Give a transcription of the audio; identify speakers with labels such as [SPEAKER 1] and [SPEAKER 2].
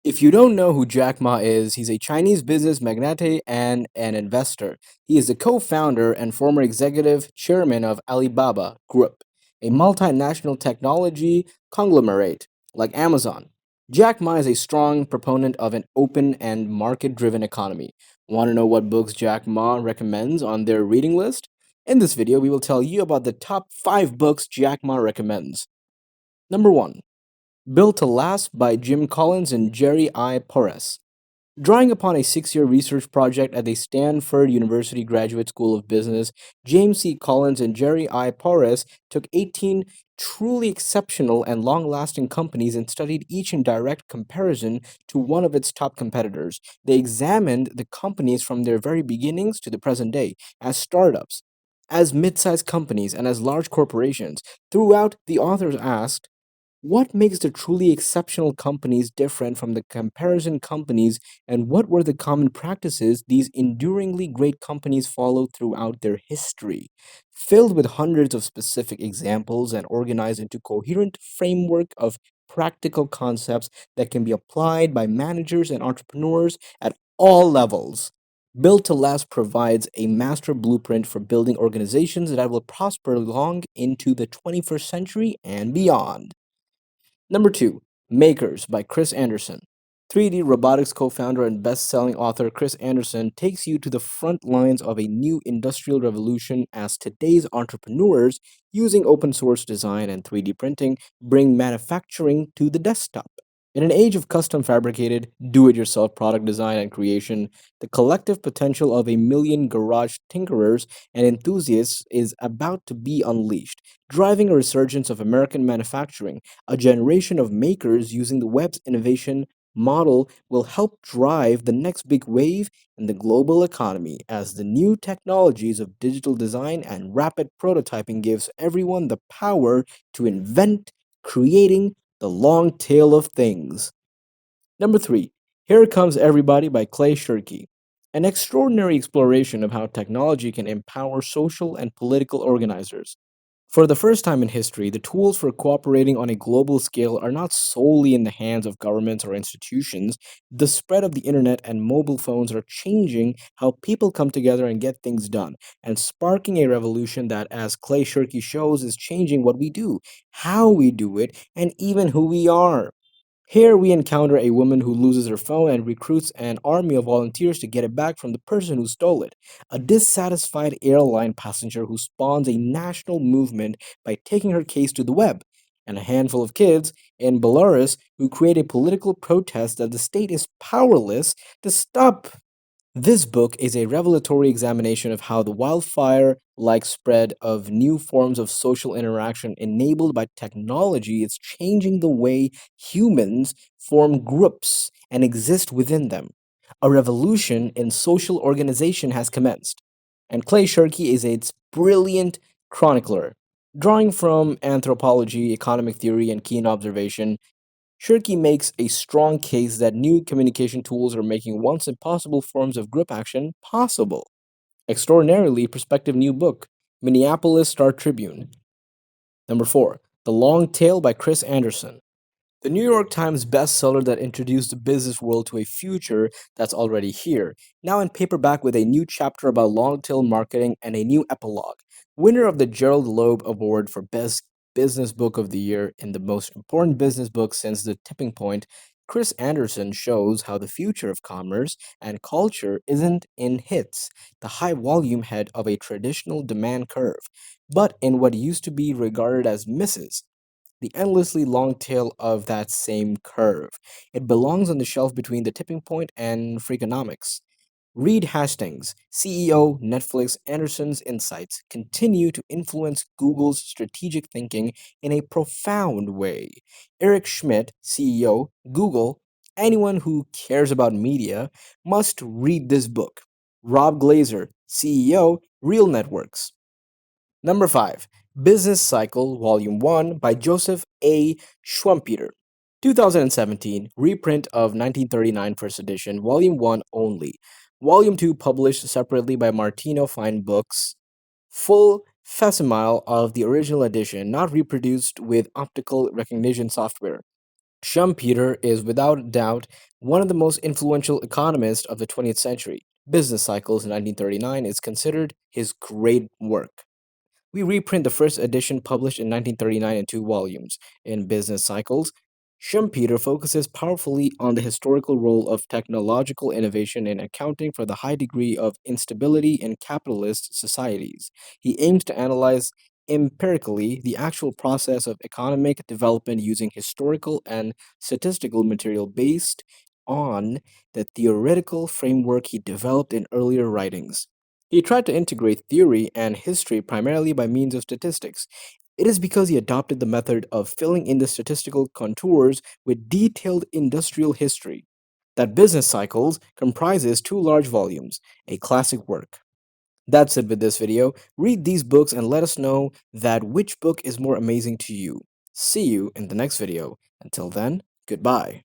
[SPEAKER 1] If you don't know who Jack Ma is, he's a Chinese business magnate and an investor. He is the co-founder and former executive chairman of Alibaba Group, a multinational technology conglomerate like Amazon. Jack Ma is a strong proponent of an open and market-driven economy. Want to know what books Jack Ma recommends on their reading list? In this video, we will tell you about the top 5 books Jack Ma recommends. Number 1. Built to Last by Jim Collins and Jerry I. Porras. Drawing upon a 6-year research project at the Stanford University Graduate School of Business, James C. Collins and Jerry I. Porras took 18 truly exceptional and long-lasting companies and studied each in direct comparison to one of its top competitors. They examined the companies from their very beginnings to the present day, as startups, as mid-sized companies, and as large corporations. Throughout, the authors asked, what makes the truly exceptional companies different from the comparison companies, and what were the common practices these enduringly great companies followed throughout their history? Filled with hundreds of specific examples and organized into coherent framework of practical concepts that can be applied by managers and entrepreneurs at all levels. Built to Last provides a master blueprint for building organizations that will prosper long into the 21st century and beyond. Number 2, Makers by Chris Anderson. 3D robotics co founder and best selling author Chris Anderson takes you to the front lines of a new industrial revolution as today's entrepreneurs, using open source design and 3D printing, bring manufacturing to the desktop. In an age of custom fabricated, do it yourself product design and creation, the collective potential of a million garage tinkerers and enthusiasts is about to be unleashed, driving a resurgence of American manufacturing. A generation of makers using the web's innovation model will help drive the next big wave in the global economy, as the new technologies of digital design and rapid prototyping gives everyone the power to invent, creating the long tail of things. Number 3, Here Comes Everybody by Clay Shirky. An extraordinary exploration of how technology can empower social and political organizers. For the first time in history, the tools for cooperating on a global scale are not solely in the hands of governments or institutions. The spread of the internet and mobile phones are changing how people come together and get things done, and sparking a revolution that, as Clay Shirky shows, is changing what we do, how we do it, and even who we are. Here we encounter a woman who loses her phone and recruits an army of volunteers to get it back from the person who stole it. A dissatisfied airline passenger who spawns a national movement by taking her case to the web. And a handful of kids in Belarus who create a political protest that the state is powerless to stop. This book is a revelatory examination of how the wildfire like spread of new forms of social interaction enabled by technology is changing the way humans form groups and exist within them. A revolution in social organization has commenced, and Clay Shirky is its brilliant chronicler. Drawing from anthropology, economic theory, and keen observation, Shirky makes a strong case that new communication tools are making once impossible forms of group action possible. Extraordinarily perspective new book, Minneapolis Star Tribune. Number 4, The Long Tail by Chris Anderson. The New York Times bestseller that introduced the business world to a future that's already here, now in paperback with a new chapter about long tail marketing and a new epilogue. Winner of the Gerald Loeb Award for Best Business Book of the Year in the most important business book since The Tipping Point, Chris Anderson shows how the future of commerce and culture isn't in hits, the high volume head of a traditional demand curve, but in what used to be regarded as misses, the endlessly long tail of that same curve. It belongs on the shelf between the tipping point and Freakonomics. Reed Hastings, CEO, Netflix, Anderson's insights continue to influence Google's strategic thinking in a profound way. Eric Schmidt, CEO, Google, anyone who cares about media must read this book. Rob Glazer, CEO, Real Networks. Number 5, Business Cycle, Volume 1 by Joseph A. Schumpeter. 2017, reprint of 1939 first edition, Volume 1 only. Volume 2 published separately by Martino Fine Books. Full facsimile of the original edition, not reproduced with optical recognition software. Schumpeter is without doubt one of the most influential economists of the 20th century. Business Cycles in 1939 is considered his great work. We reprint the first edition published in 1939 in 2 volumes. In Business Cycles, Schumpeter focuses powerfully on the historical role of technological innovation in accounting for the high degree of instability in capitalist societies. He aims to analyze empirically the actual process of economic development using historical and statistical material based on the theoretical framework he developed in earlier writings. He tried to integrate theory and history primarily by means of statistics. It is because he adopted the method of filling in the statistical contours with detailed industrial history that Business Cycles comprises 2 large volumes, a classic work. That's it with this video. Read these books and let us know that which book is more amazing to you. See you in the next video. Until then, goodbye.